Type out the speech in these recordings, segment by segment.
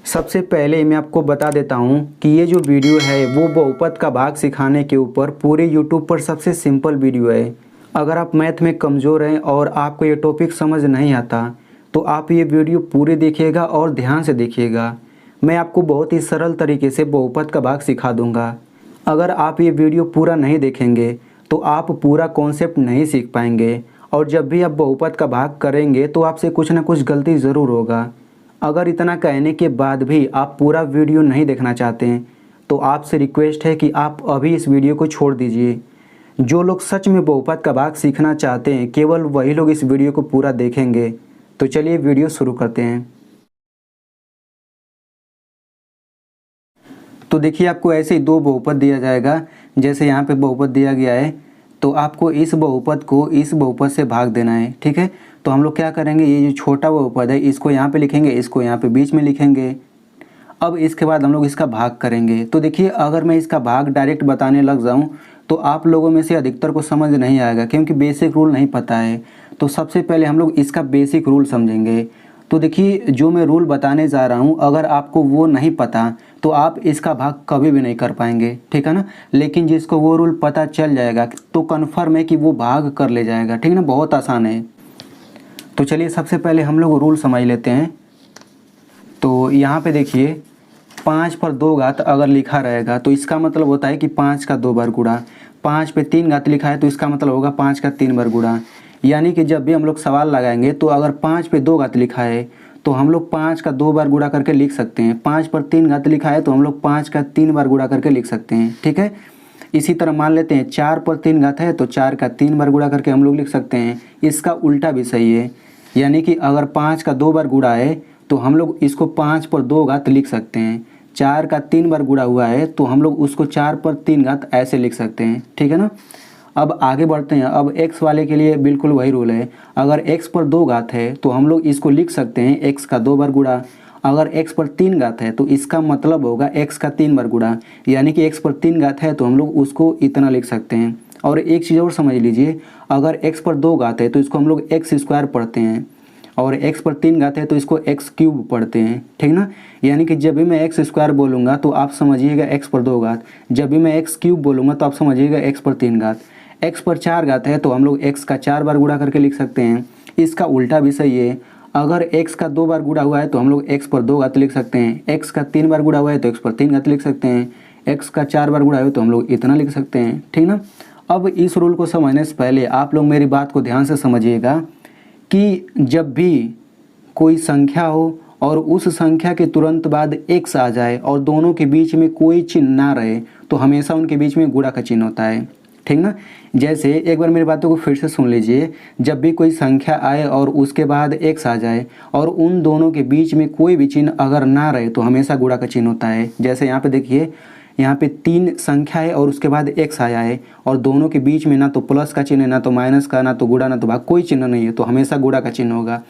सबसे पहले मैं आपको बता देता हूँ कि ये जो वीडियो है वो बहुपद का भाग सिखाने के ऊपर पूरे यूट्यूब पर सबसे सिंपल वीडियो है। अगर आप मैथ में कमज़ोर हैं और आपको ये टॉपिक समझ नहीं आता तो आप ये वीडियो पूरे देखिएगा और ध्यान से देखिएगा। मैं आपको बहुत ही सरल तरीके से बहुपद का भाग सिखा दूँगा। अगर आप ये वीडियो पूरा नहीं देखेंगे तो आप पूरा कॉन्सेप्ट नहीं सीख पाएंगे और जब भी आप बहुपद का भाग करेंगे तो आपसे कुछ ना कुछ गलती ज़रूर होगा। अगर इतना कहने के बाद भी आप पूरा वीडियो नहीं देखना चाहते हैं तो आपसे रिक्वेस्ट है कि आप अभी इस वीडियो को छोड़ दीजिए। जो लोग सच में बहुपद का भाग सीखना चाहते हैं केवल वही लोग इस वीडियो को पूरा देखेंगे। तो चलिए वीडियो शुरू करते हैं। तो देखिए आपको ऐसे ही दो बहुपद दिया जाएगा। जैसे यहाँ पे बहुपद दिया गया है तो आपको इस बहुपद को इस बहुपद से भाग देना है। ठीक है, तो हम लोग क्या करेंगे, ये जो छोटा बहुपद है इसको यहाँ पे लिखेंगे, इसको यहाँ पे बीच में लिखेंगे। अब इसके बाद हम लोग इसका भाग करेंगे। तो देखिए अगर मैं इसका भाग डायरेक्ट बताने लग जाऊँ तो आप लोगों में से अधिकतर को समझ नहीं आएगा क्योंकि बेसिक रूल नहीं पता है। तो सबसे पहले हम लोग इसका बेसिक रूल समझेंगे। तो देखिए जो मैं रूल बताने जा रहा हूँ अगर आपको वो नहीं पता तो आप इसका भाग कभी भी नहीं कर पाएंगे, ठीक है ना। लेकिन जिसको वो रूल पता चल जाएगा तो कन्फर्म है कि वो भाग कर ले जाएगा, ठीक है ना। बहुत आसान है। तो चलिए सबसे पहले हम लोग रूल समझ लेते हैं। तो यहाँ पे देखिए 5 पर 2 घात अगर लिखा रहेगा तो इसका मतलब होता है कि 5 का 2 बार गुणा। 5 पे 3 घात लिखा है तो इसका मतलब होगा 5 का 3 बार गुणा। यानी कि जब भी हम लोग सवाल लगाएंगे तो अगर 5 पे 2 घात लिखा है तो हम लोग 5 का 2 बार गुणा करके लिख सकते हैं। 5 पर 3 घात लिखा है तो हम लोग 5 का 3 बार गुणा करके लिख सकते हैं, ठीक है। इसी तरह मान लेते हैं 4 पर 3 घात है तो 4 का 3 बार गुणा करके हम लोग लिख सकते हैं। इसका उल्टा भी सही है, यानी कि अगर 5 का 2 बार गुणा है तो हम लोग इसको 5 पर 2 घात लिख सकते हैं। 4 का 3 बार गुणा हुआ है तो हम लोग उसको 4 पर 3 घात ऐसे लिख सकते हैं, ठीक है ना। अब आगे बढ़ते हैं। अब x वाले के लिए बिल्कुल वही रूल है। अगर x पर 2 घात है तो हम लोग इसको लिख सकते हैं x का 2 बार गुणा। अगर x पर 3 घात है तो इसका मतलब होगा x का 3 बार गुणा। यानी कि x पर 3 घात है तो हम लोग उसको इतना लिख सकते हैं। और एक चीज़ और समझ लीजिए, अगर x पर 2 घात है तो इसको हम लोग x स्क्वायर पढ़ते हैं और x पर 3 घात है तो इसको x क्यूब पढ़ते हैं, ठीक ना। यानी कि जब भी मैं x स्क्वायर बोलूँगा तो आप समझिएगा x पर 2 घात, जब भी मैं x क्यूब बोलूँगा तो आप समझिएगा x पर 3 घात। x पर 4 घात है तो हम लोग x का 4 बार गुणा करके लिख सकते हैं। इसका उल्टा भी सही है। अगर x का 2 बार गुणा हुआ है तो हम लोग x पर 2 घात लिख सकते हैं। x का 3 बार गुणा हुआ है तो x पर 3 घात लिख सकते हैं। x का 4 बार गुणा हुआ है तो हम लोग इतना लिख सकते हैं, ठीक ना। अब इस रूल को समझने से पहले आप लोग मेरी बात को ध्यान से समझिएगा कि जब भी कोई संख्या हो और उस संख्या के तुरंत बाद x आ जाए और दोनों के बीच में कोई चिन्ह ना रहे तो हमेशा उनके बीच में गुणा का चिन्ह होता है, ठीक ना। जैसे एक बार मेरी बातों को फिर से सुन लीजिए। जब भी कोई संख्या आए और उसके बाद x आ जाए और उन दोनों के बीच में कोई भी चिन्ह अगर ना रहे तो हमेशा गुणा का चिन्ह होता है। जैसे यहाँ पे देखिए, यहाँ पे 3 संख्या है और उसके बाद x आया है और दोनों के बीच में ना तो प्लस का चिन्ह है, ना तो माइनस का, ना तो गुणा, ना तो भाग, कोई चिन्ह नहीं है तो हमेशा गुणा का चिन्ह होगा।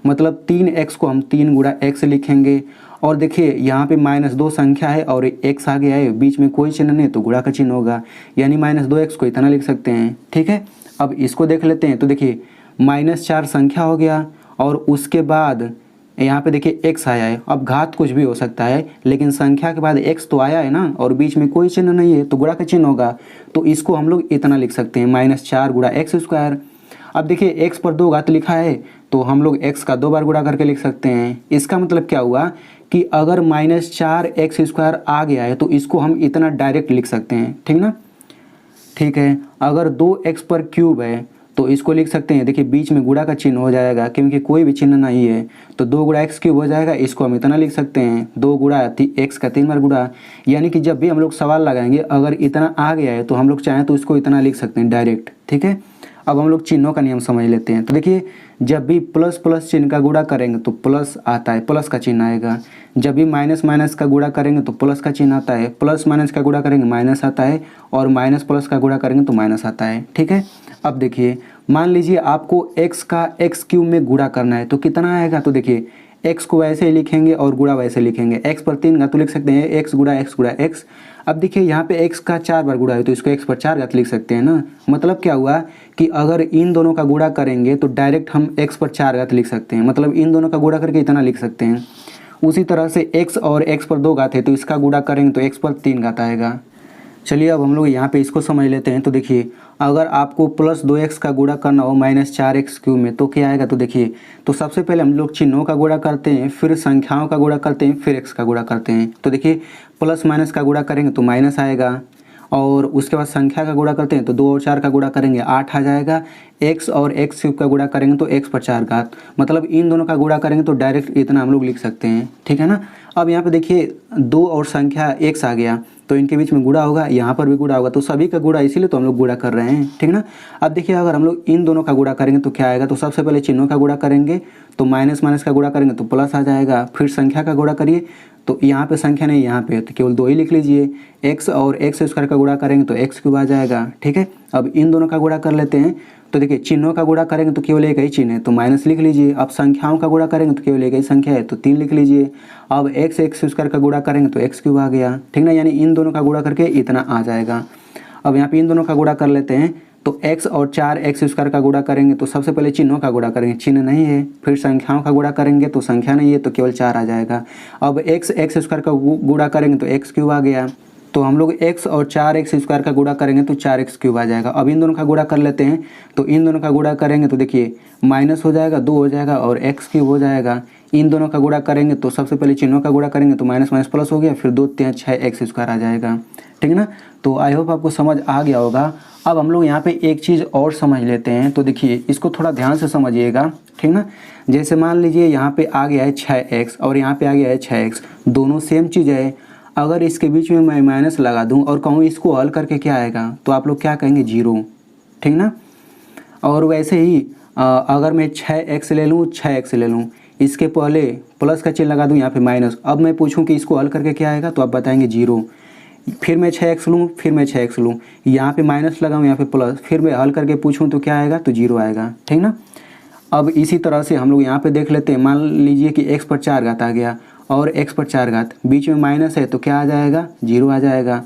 मतलब 3x को हम 3 गुणा x लिखेंगे। और देखिए यहाँ पे -2 संख्या है और x आ गया है, बीच में कोई चिन्ह नहीं तो गुणा का चिन्ह होगा, यानी -2x को इतना लिख सकते हैं, ठीक है। अब इसको देख लेते हैं। तो देखिए -4 संख्या हो गया और उसके बाद यहाँ पे देखिए x आया है। अब घात कुछ भी हो सकता है लेकिन संख्या के बाद x तो आया है ना और बीच में कोई चिन्ह नहीं है तो गुणा का चिन्ह होगा। तो इसको हम लोग इतना लिख सकते हैं, -4 गुणा x स्क्वायर। अब देखिए x पर 2 घात लिखा है तो हम लोग x का 2 बार गुणा करके लिख सकते हैं। इसका मतलब क्या हुआ कि अगर -4x स्क्वायर आ गया है तो इसको हम इतना डायरेक्ट लिख सकते हैं, ठीक ना। ठीक है, अगर 2x पर क्यूब है तो इसको लिख सकते हैं। देखिए बीच में गुणा का चिन्ह हो जाएगा क्योंकि कोई भी चिन्ह नहीं है तो 2 गुणा x क्यूब हो जाएगा। इसको हम इतना लिख सकते हैं, 2 गुणा x का 3 बार गुणा। यानी कि जब भी हम लोग सवाल लगाएंगे अगर इतना आ गया है तो हम लोग चाहें तो इसको इतना लिख सकते हैं डायरेक्ट, ठीक है। अब हम लोग चिन्हों का नियम समझ लेते हैं। तो देखिए जब भी प्लस प्लस चिन्ह का गुणा करेंगे तो प्लस आता है, प्लस का चिन्ह आएगा। जब भी माइनस माइनस का गुणा करेंगे तो प्लस का चिन्ह आता है, प्लस माइनस का गुणा करेंगे माइनस आता है और माइनस प्लस का गुणा करेंगे तो माइनस आता है, ठीक है। अब देखिए मान लीजिए आपको x का x क्यूब में गुणा करना है तो कितना आएगा। तो देखिए x को वैसे ही लिखेंगे और गुणा वैसे लिखेंगे। x पर 3 घात तो लिख सकते हैं x गुणा x। अब देखिए यहाँ पे x का 4 बार गुणा है तो इसको x पर 4 घात लिख सकते हैं ना। मतलब क्या हुआ कि अगर इन दोनों का गुणा करेंगे तो डायरेक्ट हम x पर 4 घात लिख सकते हैं। मतलब इन दोनों का गुणा करके इतना लिख सकते हैं। उसी तरह से x और x पर 2 घात है तो इसका गुणा करेंगे तो x पर 3 घात आएगा। चलिए अब हम लोग यहाँ पे इसको समझ लेते हैं। तो देखिए अगर आपको प्लस 2x का गुणा करना हो माइनस 4x क्यूब में तो क्या आएगा। तो देखिए तो सबसे पहले हम लोग चिन्हों का गुणा करते हैं, फिर संख्याओं का गुणा करते हैं, फिर x का गुणा करते हैं। तो देखिए प्लस माइनस का गुणा करेंगे तो माइनस आएगा, और उसके बाद संख्या का गुणा करते हैं तो 2 और 4 का गुणा करेंगे 8 आ जाएगा। x और x क्यूब का गुणा करेंगे तो x पर 4 घात, मतलब इन दोनों का गुणा करेंगे तो डायरेक्ट इतना हम लोग लिख सकते हैं, ठीक है ना। अब यहाँ पे देखिए 2 और संख्या x आ गया तो इनके बीच में गुणा होगा, यहाँ पर भी गुणा होगा, तो सभी का गुणा इसीलिए तो हम लोग गुणा कर रहे हैं, ठीक ना। अब देखिए अगर हम लोग इन दोनों का गुणा करेंगे तो क्या आएगा। तो सबसे पहले चिन्हों का गुणा करेंगे तो माइनस माइनस का गुणा करेंगे तो प्लस आ जाएगा, फिर संख्या का गुणा करिए तो यहाँ पे संख्या नहीं यहाँ पे तो केवल 2 ही लिख लीजिए। x और x स्क्वायर का गुणा करेंगे तो x क्यूब आ जाएगा, ठीक है। अब इन दोनों का गुणा कर लेते हैं। तो देखिए चिन्हों का गुणा करेंगे तो केवल एक ही चिन्ह है तो माइनस लिख लीजिए। अब संख्याओं का गुणा करेंगे तो केवल एक ही संख्या है तो 3 लिख लीजिए। अब x स्क्वायर का गुणा करेंगे तो x क्यूब आ गया, ठीक ना, यानी इन दोनों का गुणा करके इतना आ जाएगा। अब यहाँ पे इन दोनों का गुणा कर लेते हैं तो x और 4x स्क्वायर का गुणा करेंगे तो सबसे पहले चिन्हों का गुणा करेंगे, चिन्ह नहीं है, फिर संख्याओं का गुणा करेंगे तो संख्या नहीं है तो केवल 4 आ जाएगा। अब x स्क्वायर का गुणा करेंगे तो x क्यूब आ गया, तो हम लोग x और 4x स्क्वायर का गुणा करेंगे तो 4x क्यूब आ जाएगा। अब इन दोनों का गुणा कर लेते हैं तो इन दोनों का गुणा करेंगे तो देखिए माइनस हो जाएगा, 2 हो जाएगा और x क्यूब हो जाएगा। इन दोनों का गुणा करेंगे तो सबसे पहले चिन्हों का गुणा करेंगे तो माइनस माइनस प्लस हो गया, फिर 2 3 6x स्क्वायर आ जाएगा, ठीक ना। तो आई होप आपको समझ आ गया होगा। अब हम लोग यहाँ पे एक चीज़ और समझ लेते हैं। तो देखिए इसको थोड़ा ध्यान से समझिएगा, ठीक ना। जैसे मान लीजिए यहाँ पे आ गया है 6x और यहाँ पे आ गया है 6x, दोनों सेम चीज़ है। अगर इसके बीच में मैं माइनस लगा दूँ और कहूँ इसको हल करके क्या आएगा तो आप लोग क्या कहेंगे 0, ठीक ना। और वैसे ही अगर मैं 6x ले लूँ, 6x ले लूँ, इसके पहले प्लस का चिन्ह लगा दूँ, यहाँ पे माइनस। अब मैं पूछूँ कि इसको हल करके क्या आएगा तो आप बताएंगे 0। फिर मैं 6x लूँ, फिर मैं 6x लूँ, यहाँ पे माइनस लगाऊँ, यहाँ पे प्लस, फिर मैं हल करके पूछूँ तो क्या आएगा तो 0 आएगा, ठीक ना। अब इसी तरह से हम लोग यहाँ पे देख लेते हैं। मान लीजिए कि x पर 4 घात आ गया और x पर 4 घात, बीच में माइनस है तो क्या आ जाएगा 0 आ जाएगा।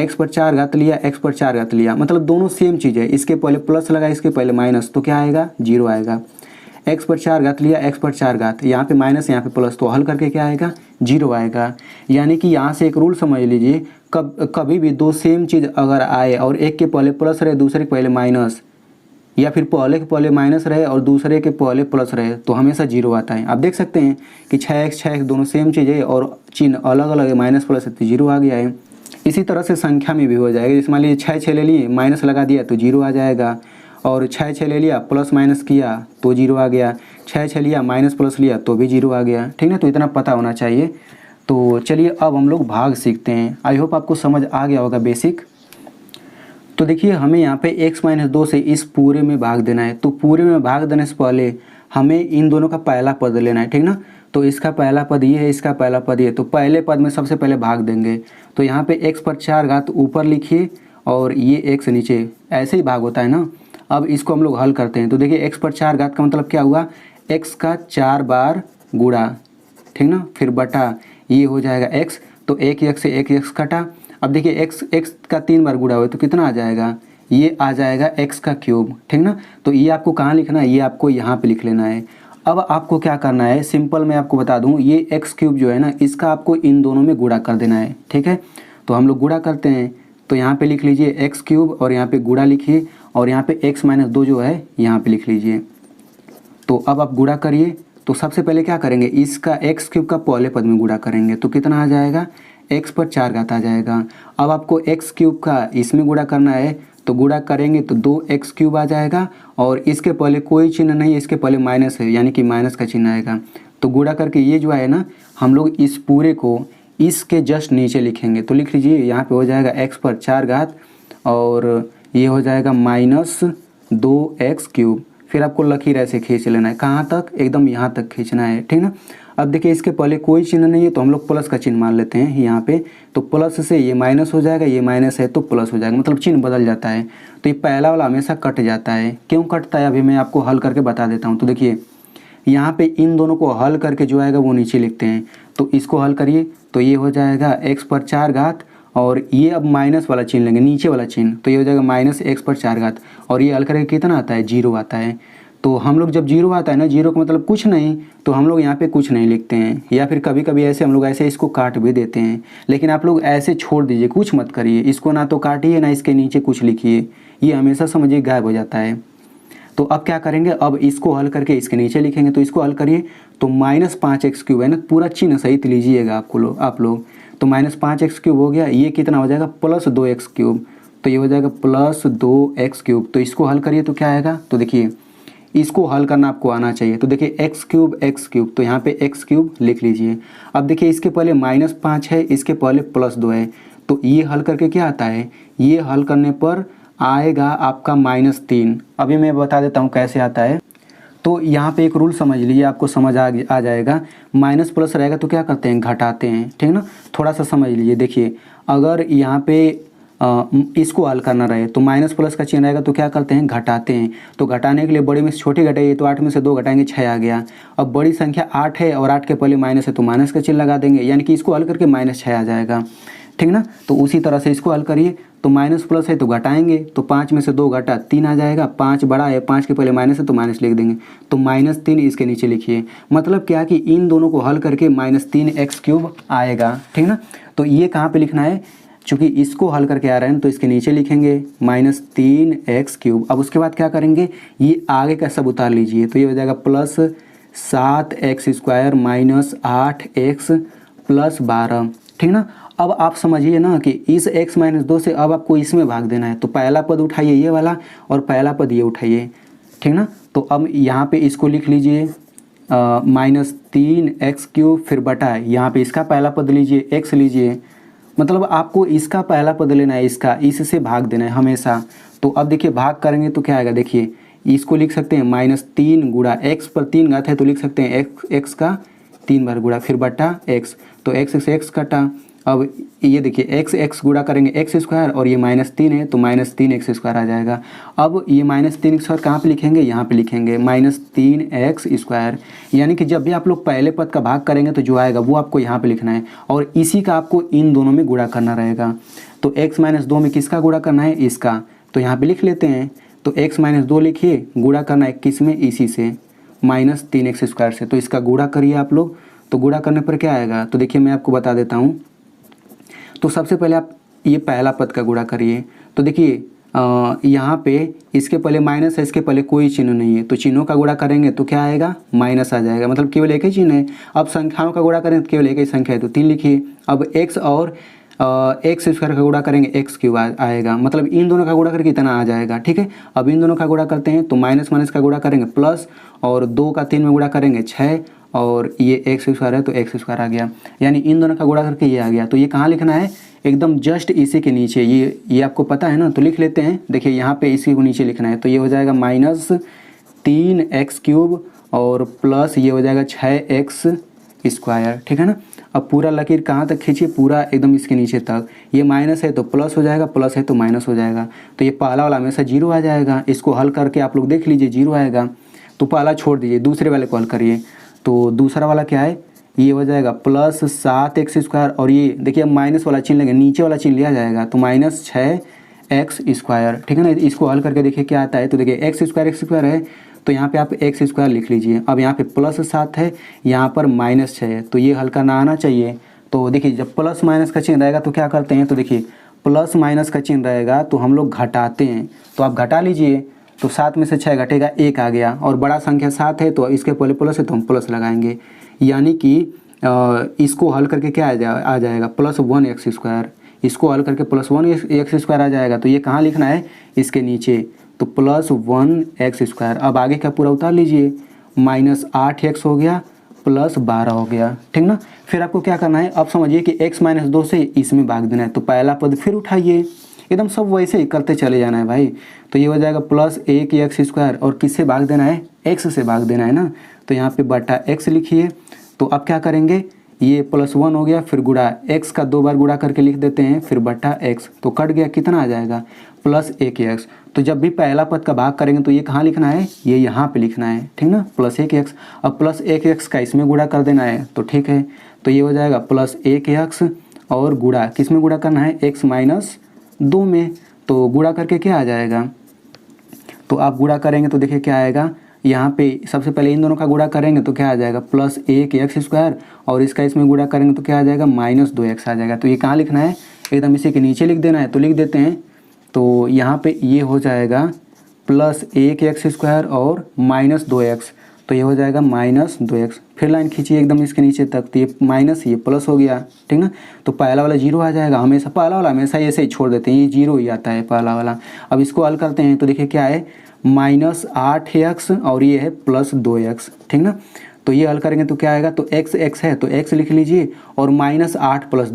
x पर 4 घात लिया, x पर 4 घात लिया, मतलब दोनों सेम चीज़ है। इसके पहले प्लस लगा, इसके पहले माइनस, तो क्या आएगा 0 आएगा। x पर 4 घात लिया, x पर 4 घात, यहाँ पे माइनस यहाँ पे प्लस, तो हल करके क्या आएगा 0 आएगा। यानी कि यहाँ से एक रूल समझ लीजिए, कभी भी दो सेम चीज़ अगर आए और एक के पहले प्लस रहे दूसरे के पहले माइनस, या फिर पहले के पहले माइनस रहे और दूसरे के पहले प्लस रहे तो हमेशा 0 आता है। आप देख सकते हैं कि 6x दोनों सेम चीज़ है और चिन्ह अलग अलग है, माइनस प्लस है तो 0 आ गया है। इसी तरह से संख्या में भी हो जाएगा। जैसे मान लीजिए 6 ले लिए, माइनस लगा दिया तो 0 आ जाएगा, और 6 ले लिया प्लस माइनस किया तो 0 आ गया, 6 लिया माइनस प्लस लिया तो भी 0 आ गया, ठीक है। तो इतना पता होना चाहिए। तो चलिए अब हम लोग भाग सीखते हैं। आई होप आपको समझ आ गया होगा बेसिक। तो देखिए हमें यहाँ पे x-2 से इस पूरे में भाग देना है। तो पूरे में भाग देने से पहले हमें इन दोनों का पहला पद लेना है, ठीक ना। तो इसका पहला पद ये है, इसका पहला पद ये, तो पहले पद में सबसे पहले भाग देंगे। तो यहाँ पे x पर 4 घात ऊपर लिखिए और ये x नीचे, ऐसे ही भाग होता है ना। अब इसको हम लोग हल करते हैं। तो देखिए x पर 4 घात का मतलब क्या हुआ, x का 4 बार गुणा, ठीक ना, फिर बटा ये हो जाएगा x, तो एक x से एक x कटा। अब देखिए x का 3 बार गुणा हुआ तो कितना आ जाएगा, ये आ जाएगा x का क्यूब, ठीक ना। तो ये आपको कहाँ लिखना है, ये आपको यहाँ पे लिख लेना है। अब आपको क्या करना है, सिंपल मैं आपको बता दूँ, ये x क्यूब जो है ना इसका आपको इन दोनों में गुणा कर देना है, ठीक है। तो हम लोग गुणा करते हैं। तो यहाँ पे लिख लीजिए x क्यूब और यहाँ पे गुणा लिखिए और यहाँ पे x-2 जो है यहाँ पे लिख लीजिए। तो अब आप गुणा करिए। तो सबसे पहले क्या करेंगे, इसका x क्यूब का पहले पद में गुणा करेंगे तो कितना आ जाएगा, x पर 4 घात आ जाएगा। अब आपको x क्यूब का इसमें गुणा करना है, तो गुणा करेंगे तो 2x क्यूब आ जाएगा और इसके पहले कोई चिन्ह नहीं है, इसके पहले माइनस है यानी कि माइनस का चिन्ह आएगा। तो गुणा करके ये जो है ना, हम लोग इस पूरे को इसके जस्ट नीचे लिखेंगे। तो लिख लीजिए यहाँ पे हो जाएगा x पर 4 घात और ये हो जाएगा -2x क्यूब। फिर आपको लकीर ऐसे खींच लेना है, कहाँ तक, एकदम यहाँ तक खींचना है, ठीक ना। अब देखिए इसके पहले कोई चिन्ह नहीं है तो हम लोग प्लस का चिन्ह मान लेते हैं यहाँ पे। तो प्लस से ये माइनस हो जाएगा, ये माइनस है तो प्लस हो जाएगा, मतलब चिन्ह बदल जाता है। तो ये पहला वाला हमेशा कट जाता है। क्यों कटता है अभी मैं आपको हल करके बता देता हूँ। तो देखिए यहाँ पे इन दोनों को हल करके जो आएगा वो नीचे लिखते हैं। तो इसको हल करिए तो ये हो जाएगा x पर 4 घात और ये अब माइनस वाला चिन्ह लेंगे, नीचे वाला चिन्ह, तो ये हो जाएगा -x पर 4 घात और ये हल करके कितना आता है 0 आता है। तो हम लोग जब जीरो आता है ना, जीरो का मतलब कुछ नहीं, तो हम लोग यहाँ पे कुछ नहीं लिखते हैं, या फिर कभी कभी ऐसे हम लोग ऐसे इसको काट भी देते हैं। लेकिन आप लोग ऐसे छोड़ दीजिए, कुछ मत करिए इसको, ना तो काटिए ना इसके नीचे कुछ लिखिए, ये हमेशा समझिए गायब हो जाता है। तो अब क्या करेंगे, अब इसको हल करके इसके नीचे लिखेंगे। तो इसको हल करिए तो -5x³ है ना, पूरा चिन्ह सहित लीजिएगा आप लोग। तो -5x³ हो गया, ये कितना हो जाएगा +2x³। तो ये हो जाएगा +2x³। तो इसको हल करिए तो क्या आएगा, तो देखिए इसको हल करना आपको आना चाहिए। तो देखिए x³, तो यहाँ पे x³ लिख लीजिए। अब देखिए इसके पहले -5 है, इसके पहले +2 है, तो ये हल करके क्या आता है, ये हल करने पर आएगा आपका -3। अभी मैं बता देता हूँ कैसे आता है। तो यहाँ पे एक रूल समझ लीजिए, आपको समझ आ जाएगा। माइनस प्लस रहेगा तो क्या करते हैं, घटाते हैं, ठीक ना। थोड़ा सा समझ लीजिए, देखिए अगर यहाँ पे इसको हल करना रहे तो माइनस प्लस का चिन्ह रहेगा तो क्या करते हैं, घटाते हैं। तो घटाने के लिए बड़ी में से छोटी घटाइए, तो 8 में से 2 घटाएंगे 6 आ गया। अब बड़ी संख्या 8 है और 8 के पहले माइनस है तो माइनस का चिन्ह लगा देंगे, यानी कि इसको हल करके -6 आ जाएगा, ठीक ना। तो उसी तरह से इसको हल करिए, तो माइनस प्लस है तो घटाएंगे, तो 5 में से 2 घटा 3 आ जाएगा। 5 बड़ा है, 5 के पहले माइनस है तो माइनस लिख देंगे, तो -3 इसके नीचे लिखिए। मतलब क्या कि इन दोनों को हल करके -3x³ आएगा, ठीक ना। तो ये कहाँ पे लिखना है, चूँकि इसको हल करके आ रहे हैं तो इसके नीचे लिखेंगे -3x³। अब उसके बाद क्या करेंगे, ये आगे का सब उतार लीजिए, तो ये हो जाएगा +7x² -8x +12, ठीक ना। अब आप समझिए ना कि इस x-2 से अब आपको इसमें भाग देना है, तो पहला पद उठाइए ये वाला और पहला पद ये उठाइए, ठीक ना। तो अब यहाँ पे इसको लिख लीजिए -3x³, फिर बटा यहाँ पे इसका पहला पद लीजिए x लीजिए, मतलब आपको इसका पहला पद लेना है, इससे भाग देना है हमेशा। तो अब देखिए भाग करेंगे तो क्या आएगा, देखिए इसको लिख सकते हैं -3 गुणा x पर 3 घात है तो लिख सकते हैं x का 3 बार गुणा, फिर बटा x, तो x से x कटा। अब ये देखिए x गुणा करेंगे x² और ये -3 है तो -3x² आ जाएगा। अब ये -3x² कहाँ पे लिखेंगे, यहाँ पे लिखेंगे -3x², यानी कि जब भी आप लोग पहले पद का भाग करेंगे तो जो आएगा वो आपको यहाँ पे लिखना है, और इसी का आपको इन दोनों में गुणा करना रहेगा। तो x-2 में किसका गुणा करना है, इसका, तो यहाँ पे लिख लेते हैं। तो x-2 लिखिए, गुणा करना है किस में, इसी से -3x² से। तो इसका गुणा करिए आप लोग, तो गुणा करने पर क्या आएगा, तो देखिए मैं आपको बता देता हूँ। तो सबसे पहले आप ये पहला पद का गुणा करिए, तो देखिए यहाँ पे इसके पहले माइनस है, इसके पहले कोई चिन्ह नहीं है, तो चिन्हों का गुणा करेंगे तो क्या आएगा, माइनस आ जाएगा, मतलब केवल एक ही चिन्ह है। अब संख्याओं का गुणा करें तो केवल एक ही संख्या है तो 3 लिखिए। अब x और x² का गुणा करेंगे x³ आएगा, मतलब इन दोनों का गुणा करके इतना आ जाएगा, ठीक है। अब इन दोनों का गुणा करते हैं तो माइनस माइनस का गुणा करेंगे प्लस, और 2 का 3 में गुणा करेंगे 6, और ये x² है तो x² आ गया, यानी इन दोनों का गुणा करके ये आ गया। तो ये कहाँ लिखना है, एकदम जस्ट इसी के नीचे, ये आपको पता है ना, तो लिख लेते हैं। देखिए यहाँ पे इसी को नीचे लिखना है, तो ये हो जाएगा -3x³ और प्लस ये हो जाएगा 6x², ठीक है ना। अब पूरा लकीर कहाँ तक खींचिए, पूरा एकदम इसके नीचे तक। ये माइनस है तो प्लस हो जाएगा, प्लस है तो माइनस हो जाएगा, तो ये पहला वाला हमेशा 0 आ जाएगा। इसको हल करके आप लोग देख लीजिए 0 आएगा, तो पहला छोड़ दीजिए, दूसरे वाले को हल करिए। तो दूसरा वाला क्या है, ये हो जाएगा +7x², और ये देखिए अब माइनस वाला चिन्ह लेंगे, नीचे वाला चिन्ह लिया जाएगा, तो -6x², ठीक है ना। इसको हल करके देखिए क्या आता है, तो देखिए x² है तो यहाँ पे आप x² लिख लीजिए। अब यहाँ पे +7 है, यहाँ पर -6 है, तो ये हल करना आना चाहिए। तो देखिए जब प्लस माइनस का चिन्ह रहेगा तो क्या करते हैं, तो देखिए प्लस माइनस का चिन्ह रहेगा तो हम लोग घटाते हैं, तो आप घटा लीजिए। तो 7 में से 6 घटेगा 1 आ गया, और बड़ा संख्या 7 है तो इसके पहले प्लस है तो हम प्लस लगाएंगे, यानी कि इसको हल करके क्या आ जाएगा +1x²। इसको हल करके +1x² आ जाएगा, तो ये कहाँ लिखना है, इसके नीचे, तो +1x²। अब आगे का पूरा उतार लीजिए, -8x हो गया +12 हो गया, ठीक ना। फिर आपको क्या करना है, अब समझिए कि x-2 से इसमें भाग देना है, तो पहला पद फिर उठाइए, एकदम सब वैसे ही करते चले जाना है भाई। तो ये हो जाएगा +1x², और किससे भाग देना है, x से भाग देना है ना, तो यहाँ पे बटा x लिखिए। तो अब क्या करेंगे, ये +1 हो गया, फिर गुणा x का 2 बार गुणा करके लिख देते हैं, फिर बटा x, तो कट गया, कितना आ जाएगा +1x। तो जब भी पहला पद का भाग करेंगे तो ये कहाँ लिखना है, ये यहाँ पे लिखना है, ठीक ना, +1x। अब +1x का इसमें गुणा कर देना है, तो ठीक है। तो ये हो जाएगा +1x, और गुणा किस में गुणा करना है, x-2 में, तो गुणा करके क्या आ जाएगा, तो आप गुणा करेंगे तो देखिए क्या आएगा, यहाँ पे सबसे पहले इन दोनों का गुणा करेंगे तो क्या आ जाएगा प्लस 1x² और इसका इसमें गुणा करेंगे तो क्या आ जाएगा -2x आ जाएगा। तो ये कहाँ लिखना है, एकदम इसी के नीचे लिख देना है, तो लिख देते हैं। तो यहाँ पे ये हो जाएगा प्लस 1x² और -2x, तो ये हो जाएगा -2x। फिर लाइन खींचिए एकदम इसके नीचे तक, तो ये माइनस ये प्लस हो गया, ठीक ना। तो पहला वाला 0 आ जाएगा, हमेशा पहला वाला हमेशा ऐसे ही छोड़ देते हैं, ये 0 ही आता है पहला वाला। अब इसको हल करते हैं तो देखिए क्या है -8x और ये है +2x, ठीक ना। तो ये हल करेंगे तो क्या आएगा, तो x है तो x लिख लीजिए और -8 +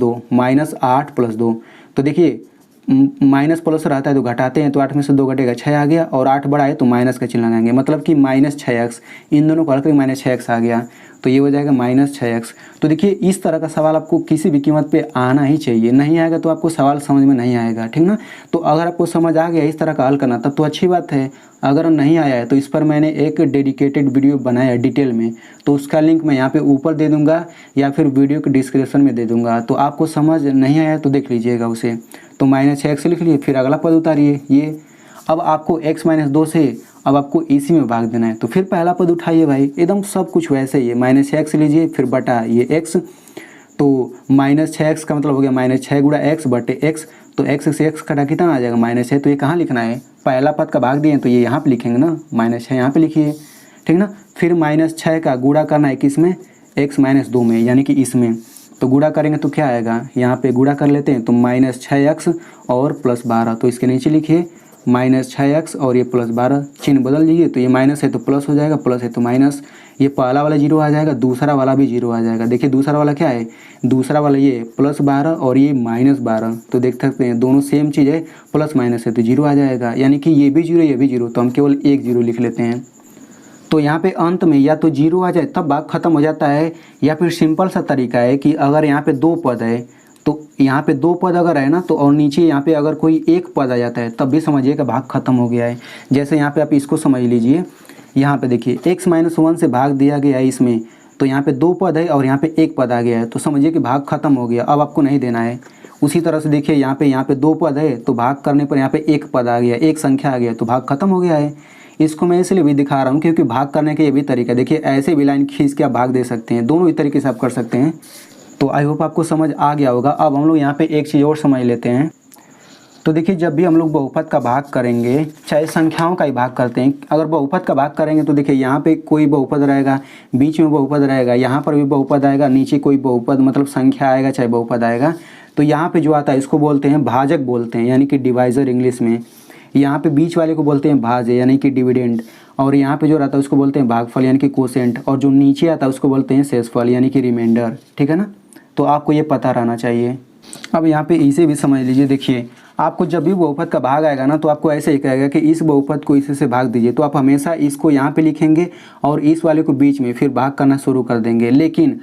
2, तो देखिए माइनस प्लस रहता है तो घटाते हैं, तो 8 में से 2 घटेगा 6 आ गया, और 8 बड़ा है तो माइनस का चिन्ह लगाएंगे, मतलब कि -6x, इन दोनों को हल करके -6x आ गया, तो ये हो जाएगा -6x। तो देखिए इस तरह का सवाल आपको किसी भी कीमत पे आना ही चाहिए, नहीं आएगा तो आपको सवाल समझ में नहीं आएगा, ठीक ना। तो अगर आपको समझ आ गया इस तरह का हल करना तब तो अच्छी बात है, अगर नहीं आया है तो इस पर मैंने एक डेडिकेटेड वीडियो बनाया है डिटेल में, तो उसका लिंक मैं यहाँ पे ऊपर दे दूँगा या फिर वीडियो के डिस्क्रिप्शन में दे दूँगा, तो आपको समझ नहीं आया तो देख लीजिएगा उसे। तो -6x लिख लिए, फिर अगला पद उतारिए ये। अब आपको x - 2 से अब आपको इसी में भाग देना है, तो फिर पहला पद उठाइए भाई, एकदम सब कुछ वैसे ही है, -6x लीजिए फिर बटा ये x, तो -6x का मतलब हो गया -6 गुणा x बटे x, तो x से x कटा कितना आ जाएगा -6, तो ये कहाँ लिखना है, पहला पद का भाग दिए तो ये यहाँ पे लिखेंगे ना, -6 यहाँ पे लिखिए, ठीक ना। फिर -6 का गुणा करना है किसमें, x - 2 में, यानी कि इसमें, तो गुणा करेंगे तो क्या आएगा, यहाँ पे गुणा कर लेते हैं तो -6x और +12, तो इसके नीचे लिखिए -6x और ये +12, चिन्ह बदल दीजिए, तो ये माइनस है तो प्लस हो जाएगा, प्लस है तो माइनस, ये पहला वाला 0 आ जाएगा, दूसरा वाला भी 0 आ जाएगा। देखिए दूसरा वाला क्या है, दूसरा वाला ये +12 और ये -12, तो देख सकते हैं दोनों सेम चीज़ है, प्लस माइनस है तो 0 आ जाएगा, यानी कि ये भी 0 ये भी 0, तो हम केवल एक 0 लिख लेते हैं। तो यहाँ पे अंत में या तो 0 आ जाए तब भाग खत्म हो जाता है, या फिर सिंपल सा तरीका है कि अगर यहाँ पे 2 पद है तो यहाँ पे 2 पद अगर है ना, तो और नीचे यहाँ पे अगर कोई एक पद आ जाता है तब भी समझिए कि भाग खत्म हो गया है। जैसे यहाँ पे आप इसको समझ लीजिए, यहाँ पे देखिए x - 1 से भाग दिया गया है इसमें, तो यहाँ पे 2 पद है और यहाँ पे एक पद आ गया है, तो समझिए कि भाग खत्म हो गया, अब आपको नहीं देना है। उसी तरह से देखिए यहाँ पे 2 पद है तो भाग करने पर यहाँ पे एक पद आ गया, एक संख्या आ गया, तो भाग खत्म हो गया है। इसको मैं इसलिए भी दिखा रहा हूँ क्योंकि भाग करने का ये भी तरीका, देखिए ऐसे भी लाइन खींच के आप भाग दे सकते हैं, दोनों ही तरीके से आप कर सकते हैं। तो आई होप आपको समझ आ गया होगा। अब हम लोग यहाँ पे एक चीज़ और समझ लेते हैं। तो देखिए जब भी हम लोग बहुपद का भाग करेंगे, चाहे संख्याओं का ही भाग करते हैं, अगर बहुपद का भाग करेंगे तो देखिए यहाँ पे कोई बहुपद रहेगा, बीच में बहुपद रहेगा, यहाँ पर भी बहुपद आएगा, नीचे कोई बहुपद मतलब संख्या आएगा चाहे बहुपद आएगा, तो यहाँ पे जो आता है इसको बोलते हैं भाजक बोलते हैं, यानी कि डिवाइज़र इंग्लिश में। यहाँ पे बीच वाले को बोलते हैं भाज्य यानी कि डिविडेंड, और यहाँ पे जो रहता है उसको बोलते हैं भागफल यानी कि कोसेंट, और जो नीचे आता है उसको बोलते हैं शेषफल यानी कि रिमाइंडर, ठीक है ना। तो आपको ये पता रहना चाहिए। अब यहाँ पे इसे भी समझ लीजिए, देखिए आपको जब भी बहुपद का भाग आएगा ना तो आपको ऐसे ही कहेगा कि इस बहुपद को इसी से भाग दीजिए, तो आप हमेशा इसको यहाँ पे लिखेंगे और इस वाले को बीच में, फिर भाग करना शुरू कर देंगे। लेकिन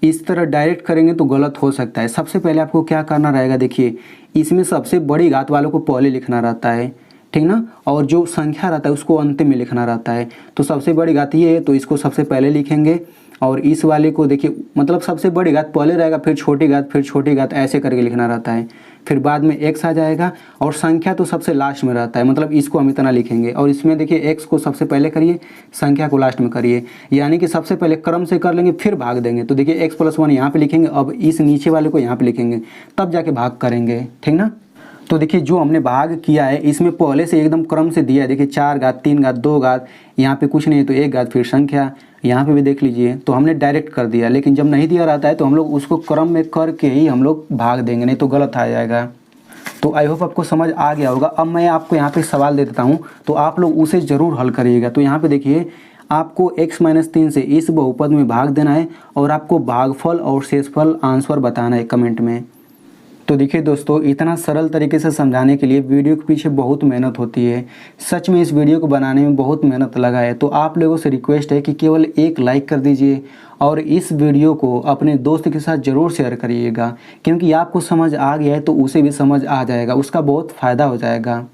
इस तरह डायरेक्ट करेंगे तो गलत हो सकता है। सबसे पहले आपको क्या करना रहेगा, देखिए इसमें सबसे बड़ी घात वालों को पहले लिखना रहता है, ठीक ना, और जो संख्या रहता है उसको अंतिम में लिखना रहता है। तो सबसे बड़ी घात ये है तो इसको सबसे पहले लिखेंगे, और इस वाले को देखिए मतलब सबसे बड़ी घात पहले रहेगा, फिर छोटी घात, फिर छोटी घात, ऐसे करके लिखना रहता है। फिर बाद में x आ जाएगा, और संख्या तो सबसे लास्ट में रहता है, मतलब इसको हम इतना लिखेंगे, और इसमें देखिए x को सबसे पहले करिए, संख्या को लास्ट में करिए, यानी कि सबसे पहले क्रम से कर लेंगे फिर भाग देंगे। तो देखिए x + 1 यहाँ पे लिखेंगे, अब इस नीचे वाले को यहाँ पे लिखेंगे, तब जाके भाग करेंगे, ठीक ना। तो देखिए जो हमने भाग किया है इसमें पहले से एकदम क्रम से दिया है, देखिए 4 घात, 3 घात, 2 घात, यहाँ पे कुछ नहीं है तो 1 घात, फिर संख्या, यहाँ पे भी देख लीजिए, तो हमने डायरेक्ट कर दिया। लेकिन जब नहीं दिया रहता है तो हम लोग उसको क्रम में करके ही हम लोग भाग देंगे, नहीं तो गलत आ जाएगा। तो आई होप आपको समझ आ गया होगा। अब मैं आपको यहाँ पे सवाल दे देता हूँ, तो आप लोग उसे ज़रूर हल करिएगा। तो यहाँ पे देखिए आपको x - 3 से इस बहुपद में भाग देना है, और आपको भागफल और शेषफल आंसर बताना है कमेंट में। तो देखिए दोस्तों, इतना सरल तरीके से समझाने के लिए वीडियो के पीछे बहुत मेहनत होती है। सच में इस वीडियो को बनाने में बहुत मेहनत लगा है। तो आप लोगों से रिक्वेस्ट है कि केवल एक लाइक कर दीजिए, और इस वीडियो को अपने दोस्त के साथ ज़रूर शेयर करिएगा, क्योंकि आपको समझ आ गया है तो उसे भी समझ आ जाएगा, उसका बहुत फ़ायदा हो जाएगा।